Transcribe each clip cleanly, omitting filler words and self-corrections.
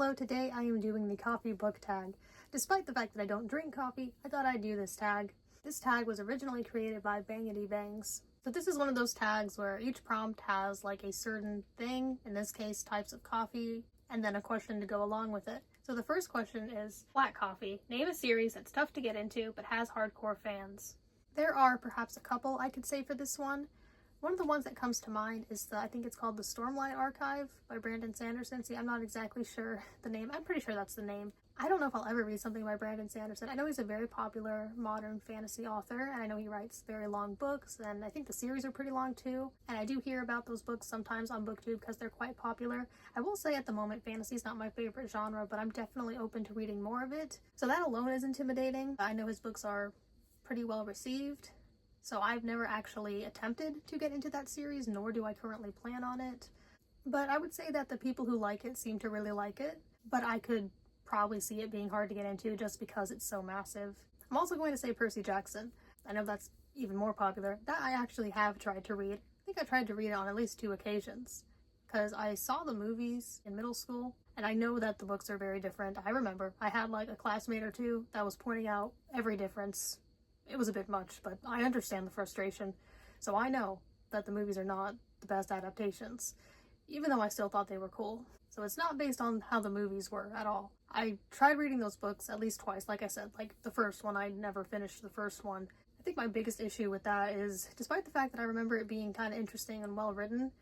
Hello, today I am doing the coffee book tag. Despite the fact that I don't drink coffee, I thought I'd do this tag. This tag was originally created by Bangady Bangz. So this is one of those tags where each prompt has like a certain thing, in this case types of coffee, and then a question to go along with it. So the first question is, black coffee. Name a series that's tough to get into but has hardcore fans. There are perhaps a couple I could say for this one. One of the ones that comes to mind is I think it's called the Stormlight Archive by Brandon Sanderson. See, I'm not exactly sure the name. I'm pretty sure that's the name. I don't know if I'll ever read something by Brandon Sanderson. I know he's a very popular modern fantasy author, and I know he writes very long books, and I think the series are pretty long too. And I do hear about those books sometimes on BookTube because they're quite popular. I will say at the moment, fantasy is not my favorite genre, but I'm definitely open to reading more of it. So that alone is intimidating. I know his books are pretty well received. So I've never actually attempted to get into that series, nor do I currently plan on it. But I would say that the people who like it seem to really like it, but I could probably see it being hard to get into just because it's so massive. I'm also going to say Percy Jackson. I know that's even more popular. That I actually have tried to read. I think I tried to read it on at least 2 occasions, because I saw the movies in middle school, and I know that the books are very different. I remember I had like a classmate or two that was pointing out every difference. It was a bit much, but I understand the frustration. So I know that the movies are not the best adaptations, even though I still thought they were cool. So it's not based on how the movies were at all. I tried reading those books at least twice. Like I said, like the first one, I never finished the first one. I think my biggest issue with that is, despite the fact that I remember it being kind of interesting and well written,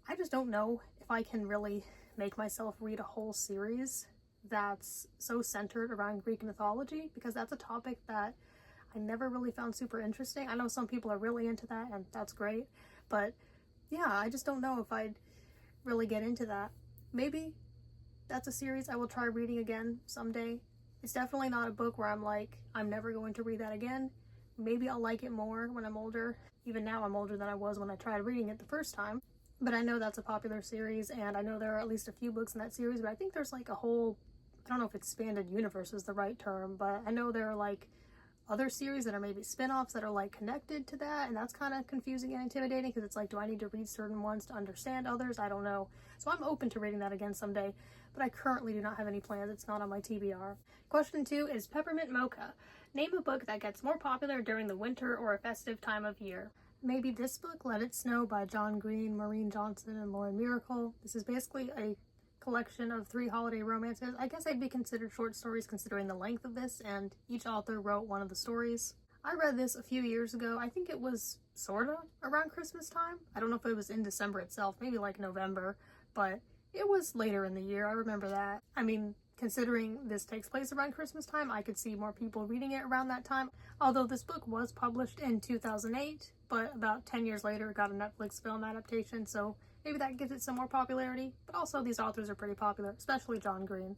I just don't know if I can really make myself read a whole series that's so centered around Greek mythology, because that's a topic that I never really found super interesting. I know some people are really into that, and that's great, but yeah, I just don't know if I'd really get into that. Maybe that's a series I will try reading again someday. It's definitely not a book where I'm like, I'm never going to read that again. Maybe I'll like it more when I'm older. Even now I'm older than I was when I tried reading it the first time. But I know that's a popular series, and I know there are at least a few books in that series, but I think there's like a whole, I don't know if expanded universe is the right term, but I know there are like other series that are maybe spin-offs that are like connected to that, and that's kind of confusing and intimidating because it's like, do I need to read certain ones to understand others? I don't know. So I'm open to reading that again someday, but I currently do not have any plans. It's not on my TBR. Question 2 is Peppermint Mocha. Name a book that gets more popular during the winter or a festive time of year. Maybe this book, Let It Snow by John Green, Maureen Johnson, and Lauren Miracle. This is basically a collection of 3 holiday romances. I guess they'd be considered short stories considering the length of this, and each author wrote one of the stories. I read this a few years ago. I think it was sorta around Christmas time. I don't know if it was in December itself, maybe like November, but it was later in the year. I remember that. I mean, considering this takes place around Christmas time, I could see more people reading it around that time. Although this book was published in 2008, but about 10 years later it got a Netflix film adaptation, so maybe that gives it some more popularity. But also these authors are pretty popular, especially John Green.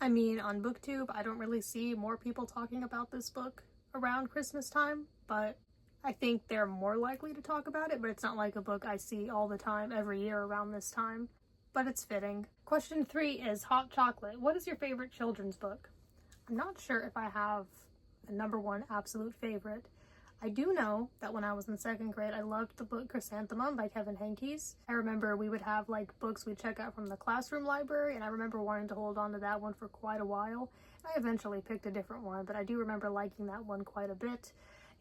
I mean, on BookTube, I don't really see more people talking about this book around Christmas time, but I think they're more likely to talk about it, but it's not like a book I see all the time, every year around this time. But it's fitting. Question 3 is Hot Chocolate. What is your favorite children's book? I'm not sure if I have a number one absolute favorite. I do know that when I was in 2nd grade, I loved the book Chrysanthemum by Kevin Henkes. I remember we would have like books we'd check out from the classroom library, and I remember wanting to hold on to that one for quite a while. I eventually picked a different one, but I do remember liking that one quite a bit.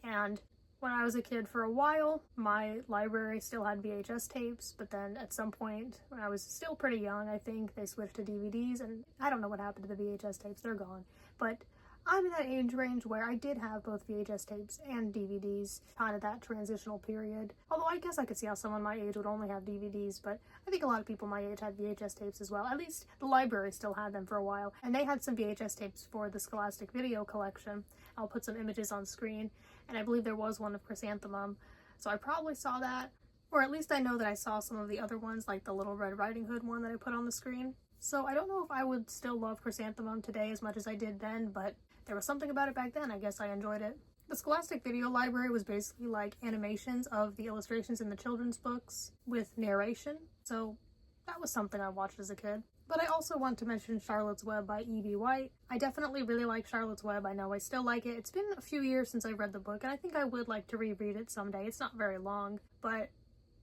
And when I was a kid for a while, my library still had VHS tapes, but then at some point when I was still pretty young, I think they switched to DVDs, and I don't know what happened to the VHS tapes, they're gone. But I'm in that age range where I did have both VHS tapes and DVDs, kind of that transitional period. Although I guess I could see how someone my age would only have DVDs, but I think a lot of people my age had VHS tapes as well. At least the library still had them for a while, and they had some VHS tapes for the Scholastic Video Collection. I'll put some images on screen, and I believe there was one of Chrysanthemum, so I probably saw that, or at least I know that I saw some of the other ones, like the Little Red Riding Hood one that I put on the screen. So I don't know if I would still love Chrysanthemum today as much as I did then, but there was something about it back then. I guess I enjoyed it. The Scholastic Video Library was basically like animations of the illustrations in the children's books with narration, so that was something I watched as a kid. But I also want to mention Charlotte's Web by E.B. White. I definitely really like Charlotte's Web. I know I still like it. It's been a few years since I've read the book, and I think I would like to reread it someday. It's not very long, but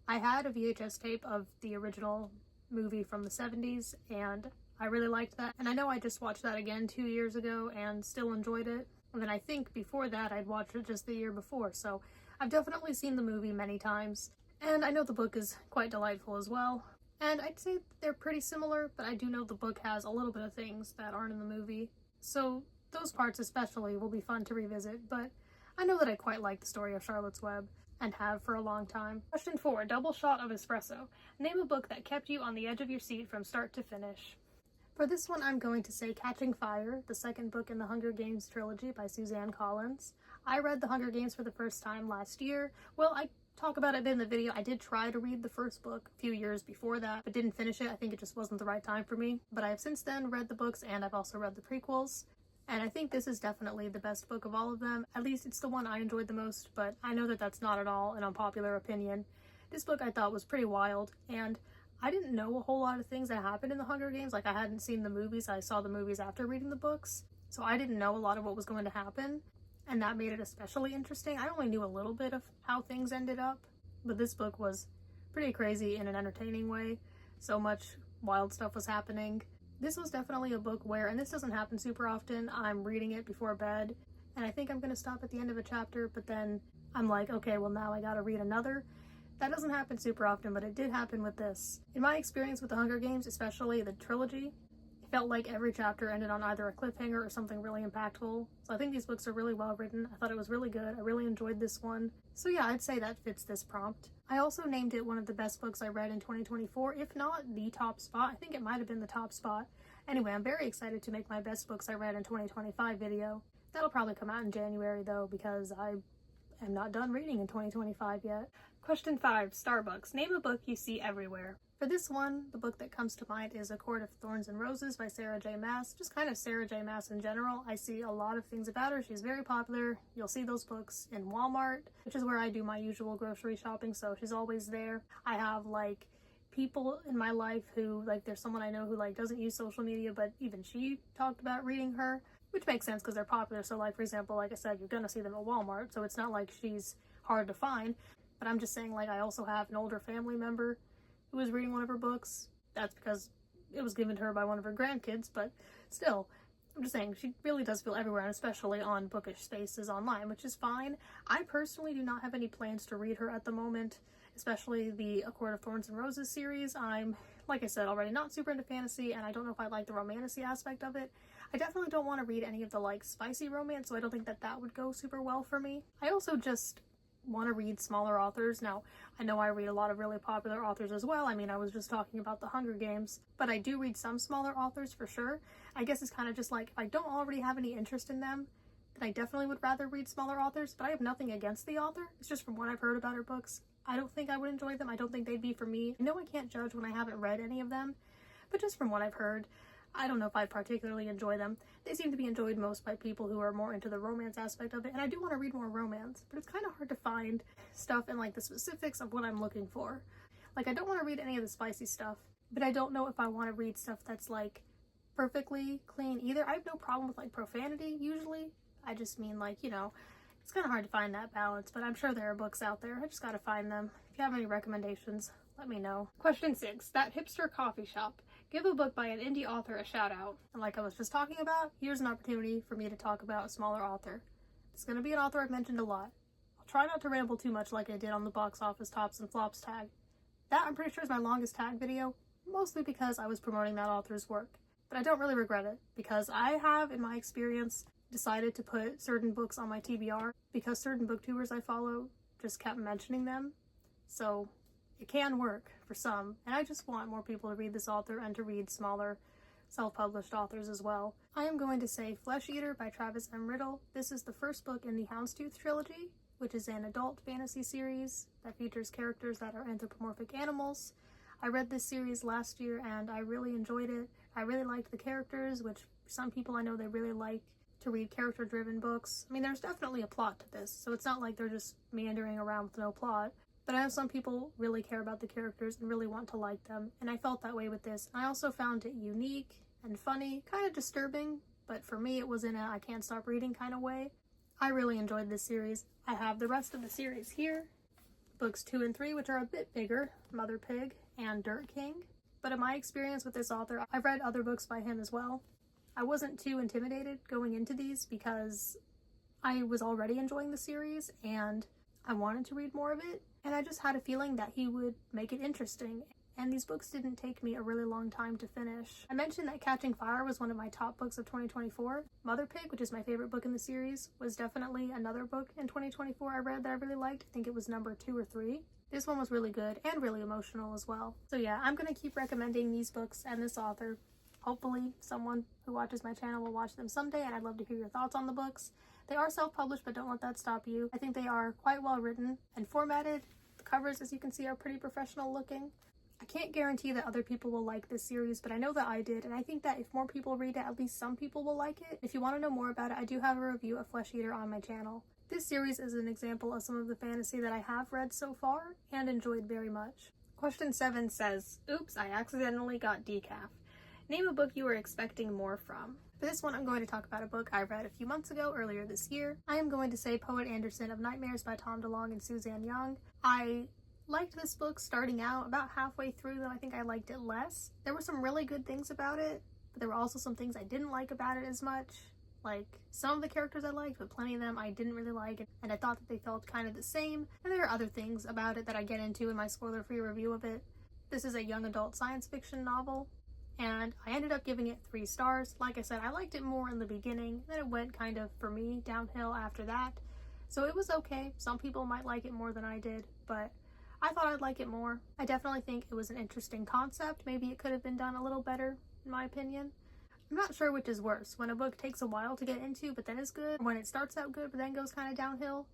I had a VHS tape of the original movie from the 70s, and I really liked that, and I know I just watched that again 2 years ago and still enjoyed it. And then I think before that I'd watched it just the year before, so I've definitely seen the movie many times. And I know the book is quite delightful as well. And I'd say they're pretty similar, but I do know the book has a little bit of things that aren't in the movie. So those parts especially will be fun to revisit, but I know that I quite like the story of Charlotte's Web, and have for a long time. Question 4, double shot of espresso. Name a book that kept you on the edge of your seat from start to finish. For this one, I'm going to say Catching Fire, the second book in the Hunger Games trilogy by Suzanne Collins. I read the Hunger Games for the first time last year. Well, I talk about it a bit in the video. I did try to read the first book a few years before that, but didn't finish it. I think it just wasn't the right time for me. But I have since then read the books, and I've also read the prequels. And I think this is definitely the best book of all of them. At least it's the one I enjoyed the most, but I know that that's not at all an unpopular opinion. This book I thought was pretty wild, and I didn't know a whole lot of things that happened in the Hunger Games. Like, I hadn't seen the movies. I saw the movies after reading the books, so I didn't know a lot of what was going to happen, and that made it especially interesting. I only knew a little bit of how things ended up, but this book was pretty crazy in an entertaining way. So much wild stuff was happening. This was definitely a book where, and this doesn't happen super often, I'm reading it before bed, and I think I'm going to stop at the end of a chapter, but then I'm like, okay, well now I gotta read another. That doesn't happen super often, but it did happen with this. In my experience with the Hunger Games, especially the trilogy, it felt like every chapter ended on either a cliffhanger or something really impactful. So I think these books are really well written. I thought it was really good. I really enjoyed this one. So yeah, I'd say that fits this prompt. I also named it one of the best books I read in 2024, if not the top spot. I think it might have been the top spot. Anyway, I'm very excited to make my best books I read in 2025 video. That'll probably come out in January though, because I am not done reading in 2025 yet. Question 5, Starbucks. Name a book you see everywhere. For this one, the book that comes to mind is A Court of Thorns and Roses by Sarah J. Maas. Just kind of Sarah J. Maas in general. I see a lot of things about her. She's very popular. You'll see those books in Walmart, which is where I do my usual grocery shopping, so she's always there. I have like people in my life who, like, there's someone I know who like doesn't use social media, but even she talked about reading her, which makes sense because they're popular. So like, for example, like I said, you're gonna see them at Walmart, so it's not like she's hard to find. But I'm just saying, like, I also have an older family member who was reading one of her books. That's because it was given to her by one of her grandkids, but still, I'm just saying, she really does feel everywhere, and especially on bookish spaces online, which is fine. I personally do not have any plans to read her at the moment, especially the A Court of Thorns and Roses series. I'm, like I said already, not super into fantasy, and I don't know if I like the romantasy aspect of it. I definitely don't want to read any of the, like, spicy romance, so I don't think that that would go super well for me. I also just want to read smaller authors. Now, I know I read a lot of really popular authors as well. I mean, I was just talking about the Hunger Games, but I do read some smaller authors for sure. I guess it's kind of just like, if I don't already have any interest in them, then I definitely would rather read smaller authors, but I have nothing against the author. It's just from what I've heard about her books, I don't think I would enjoy them. I don't think they'd be for me. I know I can't judge when I haven't read any of them, but just from what I've heard, I don't know if I'd particularly enjoy them. They seem to be enjoyed most by people who are more into the romance aspect of it, and I do want to read more romance, but it's kind of hard to find stuff in like the specifics of what I'm looking for. Like, I don't want to read any of the spicy stuff, but I don't know if I want to read stuff that's like perfectly clean either. I have no problem with like profanity usually. I just mean, like, you know, it's kind of hard to find that balance, but I'm sure there are books out there. I just gotta find them. If you have any recommendations, let me know. Question 6, That Hipster Coffee Shop. Give a book by an indie author a shout out. And like I was just talking about, here's an opportunity for me to talk about a smaller author. It's going to be an author I've mentioned a lot. I'll try not to ramble too much like I did on the box office tops and flops tag. That, I'm pretty sure, is my longest tag video, mostly because I was promoting that author's work. But I don't really regret it, because I have, in my experience, decided to put certain books on my TBR because certain booktubers I follow just kept mentioning them. So it can work for some, and I just want more people to read this author and to read smaller self-published authors as well. I am going to say Flesh Eater by Travis M. Riddle. This is the first book in the Houndstooth trilogy, which is an adult fantasy series that features characters that are anthropomorphic animals. I read this series last year and I really enjoyed it. I really liked the characters, which some people I know they really like to read character-driven books. I mean, there's definitely a plot to this, so it's not like they're just meandering around with no plot. But I know some people really care about the characters and really want to like them, and I felt that way with this. I also found it unique and funny, kind of disturbing, but for me it was in a I can't stop reading kind of way. I really enjoyed this series. I have the rest of the series here. Books 2 and 3, which are a bit bigger, Mother Pig and Dirt King. but in my experience with this author, I've read other books by him as well. I wasn't too intimidated going into these because I was already enjoying the series and I wanted to read more of it, and I just had a feeling that he would make it interesting. And these books didn't take me a really long time to finish. I mentioned that Catching Fire was one of my top books of 2024. Mother Pig, which is my favorite book in the series, was definitely another book in 2024 I read that I really liked. I think it was number 2 or 3. This one was really good and really emotional as well. So yeah, I'm gonna keep recommending these books and this author. Hopefully someone who watches my channel will watch them someday, and I'd love to hear your thoughts on the books. They are self-published, but don't let that stop you. I think they are quite well written and formatted. The covers, as you can see, are pretty professional looking. I can't guarantee that other people will like this series, but I know that I did, and I think that if more people read it, at least some people will like it. If you want to know more about it, I do have a review of Flesh Eater on my channel. This series is an example of some of the fantasy that I have read so far and enjoyed very much. Question 7 says, oops, I accidentally got decaf. Name a book you were expecting more from. For this one, I'm going to talk about a book I read a few months ago, earlier this year. I am going to say Poet Anderson of Nightmares by Tom DeLonge and Suzanne Young. I liked this book starting out. About halfway through, though, I think I liked it less. There were some really good things about it, but there were also some things I didn't like about it as much. Like, some of the characters I liked, but plenty of them I didn't really like, and I thought that they felt kind of the same. And there are other things about it that I get into in my spoiler-free review of it. This is a young adult science fiction novel, and I ended up giving it 3 stars. Like I said, I liked it more in the beginning, then it went kind of, for me, downhill after that. So it was okay. Some people might like it more than I did, but I thought I'd like it more. I definitely think it was an interesting concept. Maybe it could have been done a little better, in my opinion. I'm not sure which is worse, when a book takes a while to get into but then is good, or when it starts out good but then goes kind of downhill.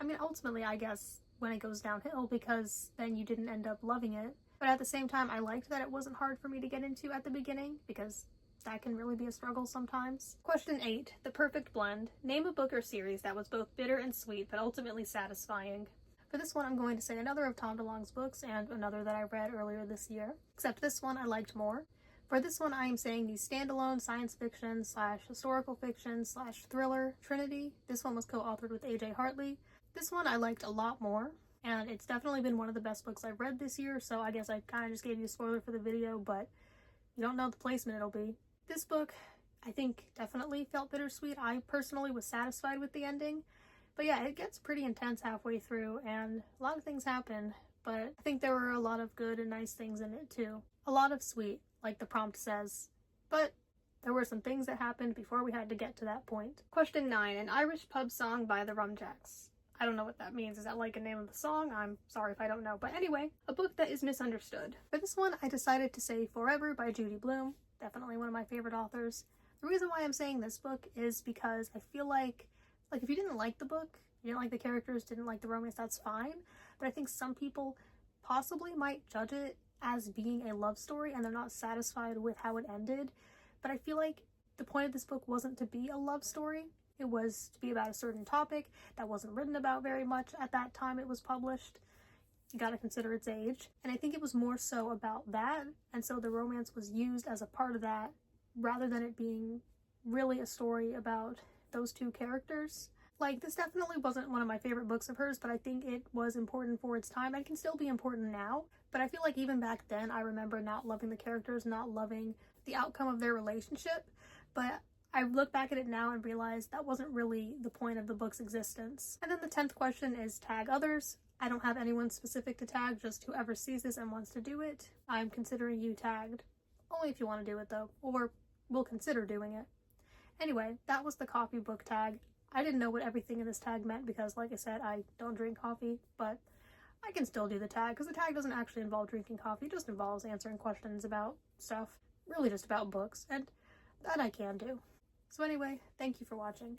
I mean, ultimately, I guess when it goes downhill, because then you didn't end up loving it. But at the same time, I liked that it wasn't hard for me to get into at the beginning, because that can really be a struggle sometimes. Question 8, the perfect blend. Name a book or series that was both bitter and sweet, but ultimately satisfying. For this one, I'm going to say another of Tom DeLonge's books and another that I read earlier this year, except this one I liked more. For this one, I am saying the standalone science fiction / historical fiction / thriller Trinity. This one was co-authored with A.J. Hartley. This one I liked a lot more, and it's definitely been one of the best books I've read this year, so I guess I kind of just gave you a spoiler for the video, but you don't know the placement it'll be. This book, I think, definitely felt bittersweet. I personally was satisfied with the ending, but yeah, it gets pretty intense halfway through, and a lot of things happen, but I think there were a lot of good and nice things in it too. A lot of sweet, like the prompt says, but there were some things that happened before we had to get to that point. Question 9, an Irish pub song by the Rumjacks. I don't know what that means. Is that like a name of the song? I'm sorry if I don't know. But anyway, a book that is misunderstood. For this one, I decided to say Forever by Judy Blume. Definitely one of my favorite authors. The reason why I'm saying this book is because I feel like if you didn't like the book, you didn't like the characters, didn't like the romance, that's fine. But I think some people possibly might judge it as being a love story and they're not satisfied with how it ended. But I feel like the point of this book wasn't to be a love story. It was to be about a certain topic that wasn't written about very much at that time it was published. You gotta consider its age. And I think it was more so about that, and so the romance was used as a part of that rather than it being really a story about those two characters. Like, this definitely wasn't one of my favorite books of hers, but I think it was important for its time and can still be important now. But I feel like even back then, I remember not loving the characters, not loving the outcome of their relationship. But I look back at it now and realize that wasn't really the point of the book's existence. And then the 10th question is tag others. I don't have anyone specific to tag, just whoever sees this and wants to do it. I'm considering you tagged. Only if you want to do it though, or we'll consider doing it. Anyway, that was the coffee book tag. I didn't know what everything in this tag meant because, like I said, I don't drink coffee, but I can still do the tag because the tag doesn't actually involve drinking coffee. It just involves answering questions about stuff, really just about books, and that I can do. So anyway, thank you for watching.